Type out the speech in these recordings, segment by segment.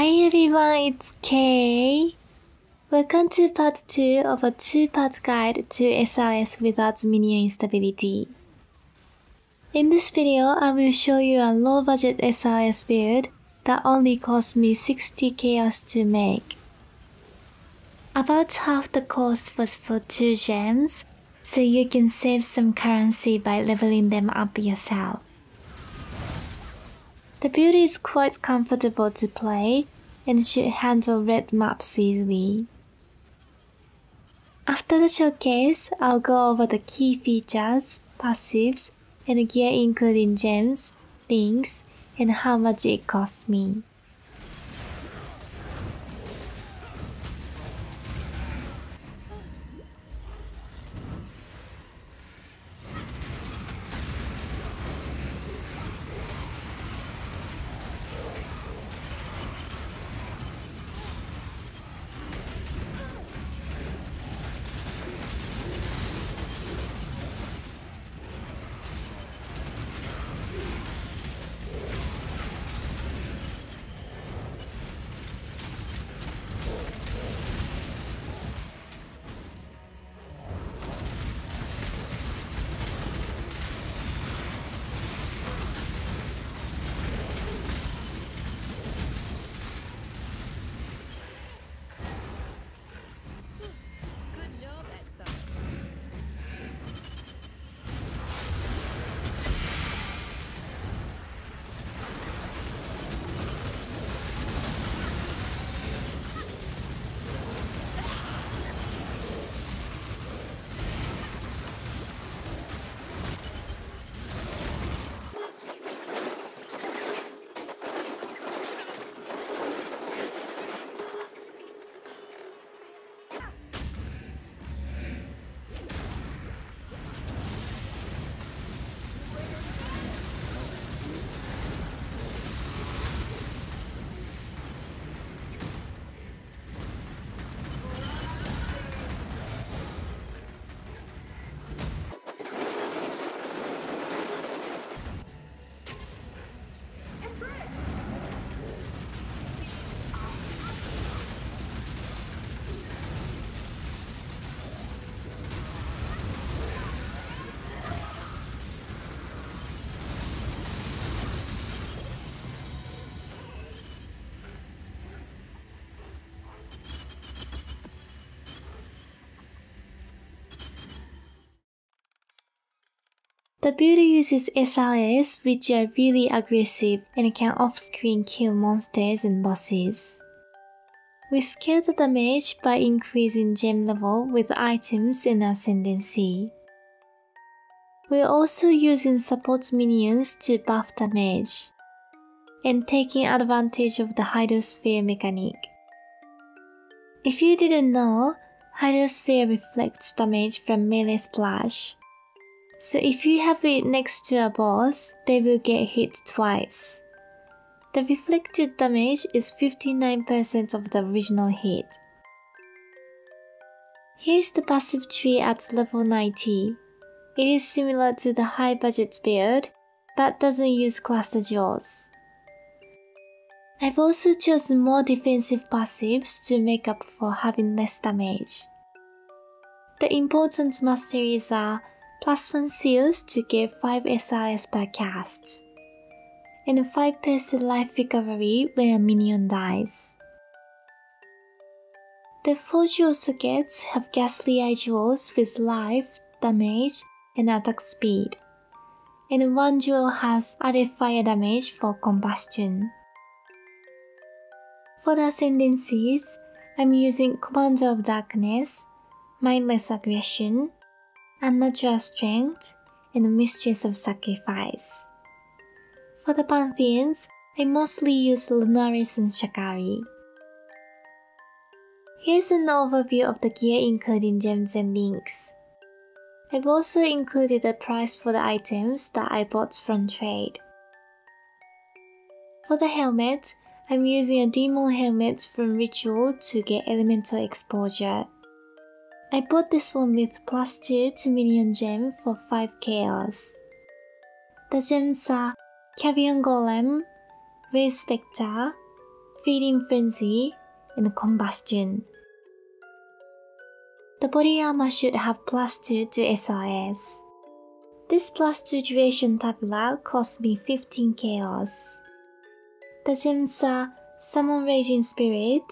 Hi everyone, it's Kay. Welcome to part 2 of a 2-part guide to SRS without minion instability. In this video, I will show you a low-budget SRS build that only cost me 60 chaos to make. About half the cost was for 2 gems, so you can save some currency by leveling them up yourself. The build is quite comfortable to play and should handle red maps easily. After the showcase, I'll go over the key features, passives, and gear including gems, links, and how much it costs me. The build uses SRS, which are really aggressive and can off-screen kill monsters and bosses. We scale the damage by increasing gem level with items and ascendancy. We're also using support minions to buff damage, and taking advantage of the Hydrosphere mechanic. If you didn't know, Hydrosphere reflects damage from melee splash. So if you have it next to a boss, they will get hit twice. The reflected damage is 59% of the original hit. Here's the passive tree at level 90. It is similar to the high budget build, but doesn't use cluster jaws. I've also chosen more defensive passives to make up for having less damage. The important masteries are +1 seals to get 5 SRS per cast, and 5% life recovery when a minion dies. The 4 jewel sockets have ghastly eye jewels with life, damage, and attack speed, and 1 jewel has added fire damage for combustion. For the ascendancies, I'm using Commander of Darkness, Mindless Aggression, Unnatural Strength, and Mistress of Sacrifice. For the Pantheons, I mostly use Lunaris and Shakari. Here's an overview of the gear including gems and links. I've also included the price for the items that I bought from trade. For the helmet, I'm using a demon helmet from Ritual to get elemental exposure. I bought this one with +2 to minion gem for 5 chaos. The gems are Carrion Golem, Raise Spectre, feeding frenzy, and combustion. The body armor should have +2 to SRS. This +2 duration tabula cost me 15 chaos. The gems are Summon Raging Spirit,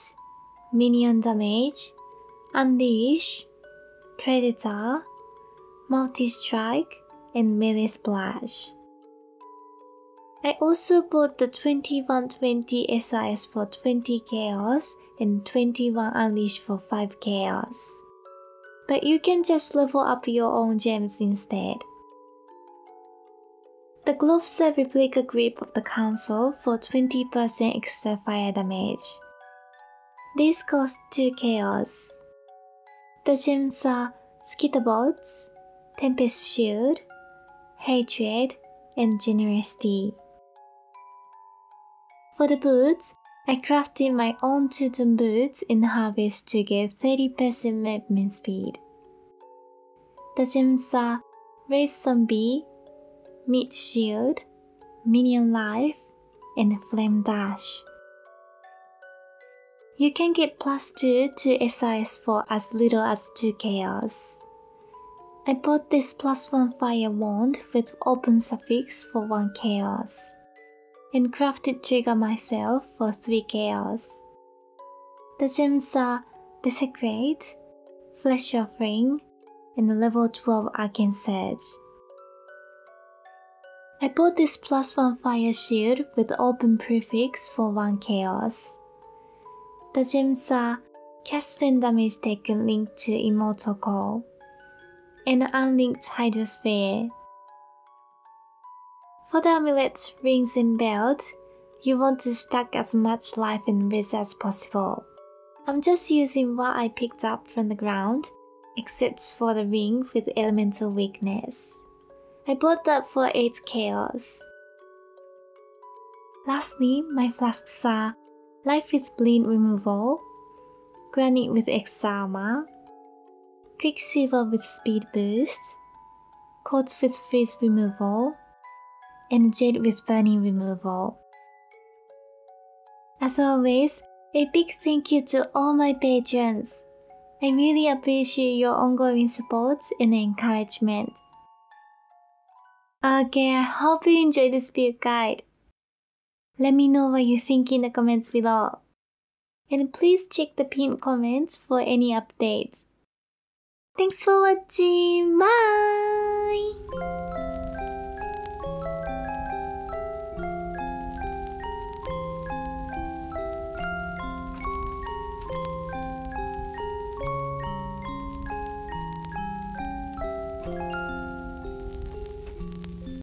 Minion Damage, Unleash, Predator, Multi-Strike, and Melee Splash. I also bought the 2120 SRS for 20 chaos and 21 Unleash for 5 chaos. But you can just level up your own gems instead. The gloves are replica grip of the Council for 20% extra fire damage. These cost 2 chaos. The gems are Skitterbots, Tempest Shield, Hatred, and Generosity. For the boots, I crafted my own two-tone boots in Harvest to get 30% movement speed. The gems are Race Zombie, Meat Shield, Minion Life, and Flame Dash. You can get +2 to SRS for as little as 2 chaos. I bought this +1 fire wand with open suffix for 1 chaos, and crafted trigger myself for 3 chaos. The gems are Desecrate, Flesh Offering, and level 12 Arcane Surge. I bought this +1 fire shield with open prefix for 1 chaos. The gems are Cast Flame Damage Taken linked to Immortal Call, and Unlinked Hydrosphere. For the amulet, rings, and belt, you want to stack as much life and res as possible. I'm just using what I picked up from the ground, except for the ring with elemental weakness. I bought that for 8 chaos. Lastly, my flasks are Life with Bleed Removal, Granite with Extra Armor, Quicksilver with Speed Boost, Quartz with Freeze Removal, and Jade with Burning Removal. As always, a big thank you to all my patrons. I really appreciate your ongoing support and encouragement. Okay, I hope you enjoyed this build guide. Let me know what you think in the comments below. And please check the pinned comments for any updates. Thanks for watching. Bye!